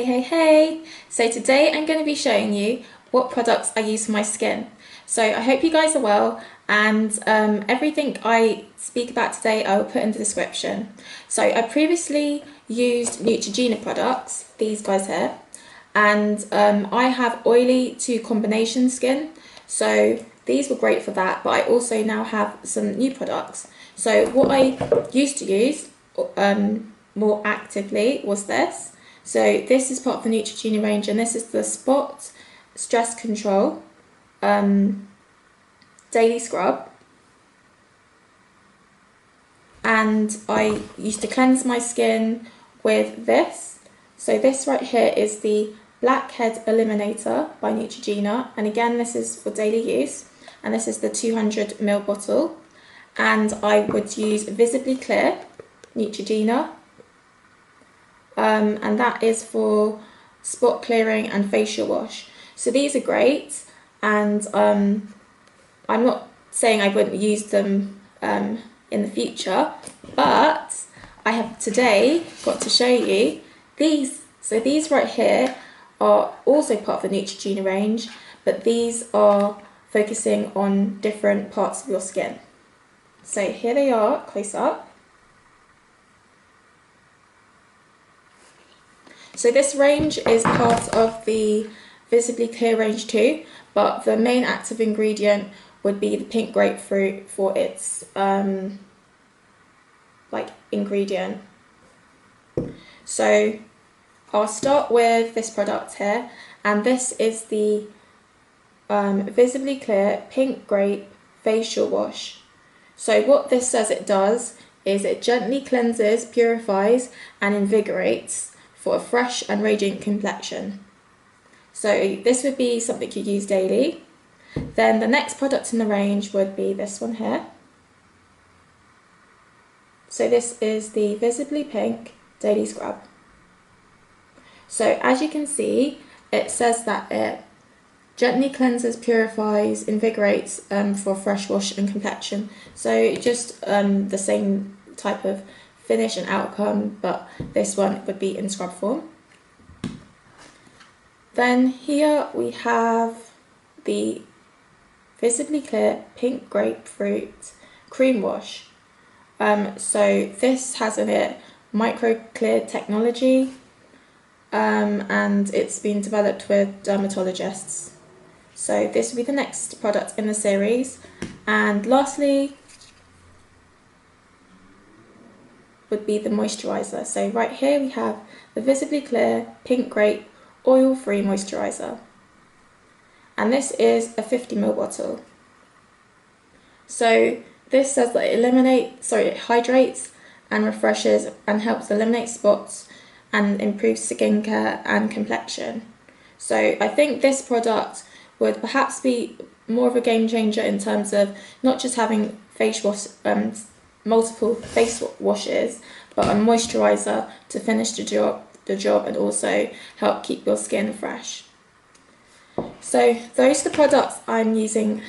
Hey! So today I'm going to be showing you what products I use for my skin. So I hope you guys are well, and everything I speak about today I will put in the description. So I previously used Neutrogena products, these guys here, and I have oily to combination skin, so these were great for that, but I also now have some new products. So what I used to use more actively was this. So this is part of the Neutrogena range, and this is the Spot Stress Control Daily Scrub. And I used to cleanse my skin with this. So this right here is the Blackhead Eliminator by Neutrogena, and again this is for daily use, and this is the 200ml bottle. And I would use Visibly Clear Neutrogena, and that is for spot clearing and facial wash. So these are great, and I'm not saying I wouldn't use them in the future, but I have today got to show you these. So these right here are also part of the Neutrogena range, but these are focusing on different parts of your skin. So here they are, close up. So this range is part of the Visibly Clear range too, but the main active ingredient would be the pink grapefruit for its ingredient. So I'll start with this product here, and this is the Visibly Clear Pink Grape Facial Wash. So what this says it does is it gently cleanses, purifies and invigorates for a fresh and radiant complexion. So this would be something you use daily. Then the next product in the range would be this one here. So this is the Visibly Pink Daily Scrub. So as you can see, it says that it gently cleanses, purifies, invigorates for a fresh wash and complexion. So just the same type of finish and outcome, but this one would be in scrub form. Then here we have the Visibly Clear Pink Grapefruit Cream Wash. So this has in it micro clear technology, and it's been developed with dermatologists. So this will be the next product in the series. And lastly would be the moisturiser. So right here we have the Visibly Clear Pink Grape Oil-Free Moisturiser. And this is a 50ml bottle. So this says that it hydrates and refreshes and helps eliminate spots and improves skincare and complexion. So I think this product would perhaps be more of a game changer in terms of not just having multiple face washes, but a moisturiser to finish the job and also help keep your skin fresh. So those are the products I'm using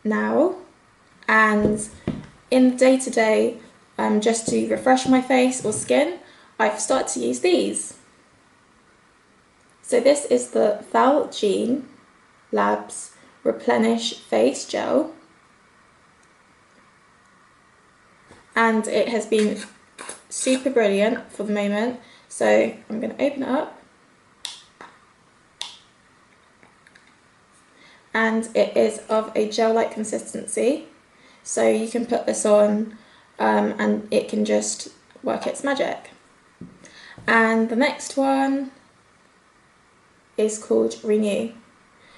now, and in the day-to-day, just to refresh my face or skin, I've started to use these. So this is the Valjean Labs Replenish Face Gel, and it has been super brilliant for the moment. So I'm going to open it up, and it is of a gel-like consistency, so you can put this on and it can just work its magic. And the next one is called Renu.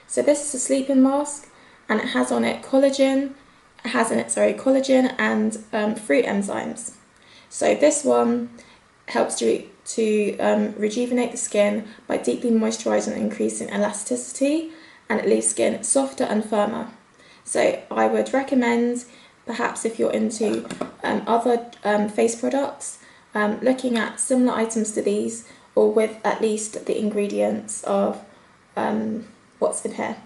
So this is a sleeping mask, and it has on it collagen. It has in it, collagen and fruit enzymes. So this one helps to rejuvenate the skin by deeply moisturising and increasing elasticity, and it leaves skin softer and firmer. So I would recommend, perhaps if you're into other face products, looking at similar items to these, or with at least the ingredients of what's in here.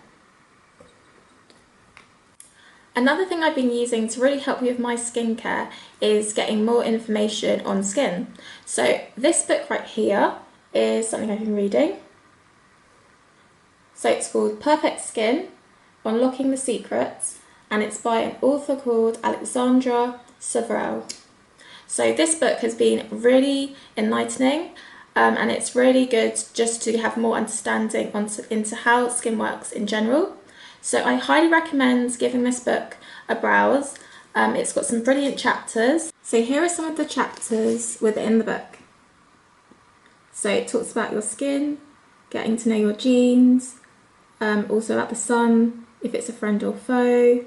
Another thing I've been using to really help me with my skincare is getting more information on skin. So this book right here is something I've been reading. So it's called Perfect Skin, Unlocking the Secrets, and it's by an author called Alexandra Soveral. So this book has been really enlightening, and it's really good just to have more understanding into how skin works in general. So I highly recommend giving this book a browse. It's got some brilliant chapters. So here are some of the chapters within the book. So it talks about your skin, getting to know your genes, also about the sun, if it's a friend or foe.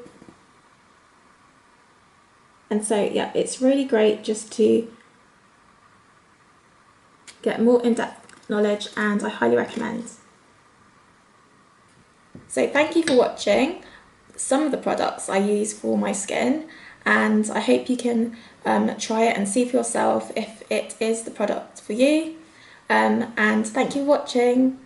And so yeah, it's really great just to get more in-depth knowledge, and I highly recommend. So thank you for watching some of the products I use for my skin, and I hope you can try it and see for yourself if it is the product for you. And thank you for watching.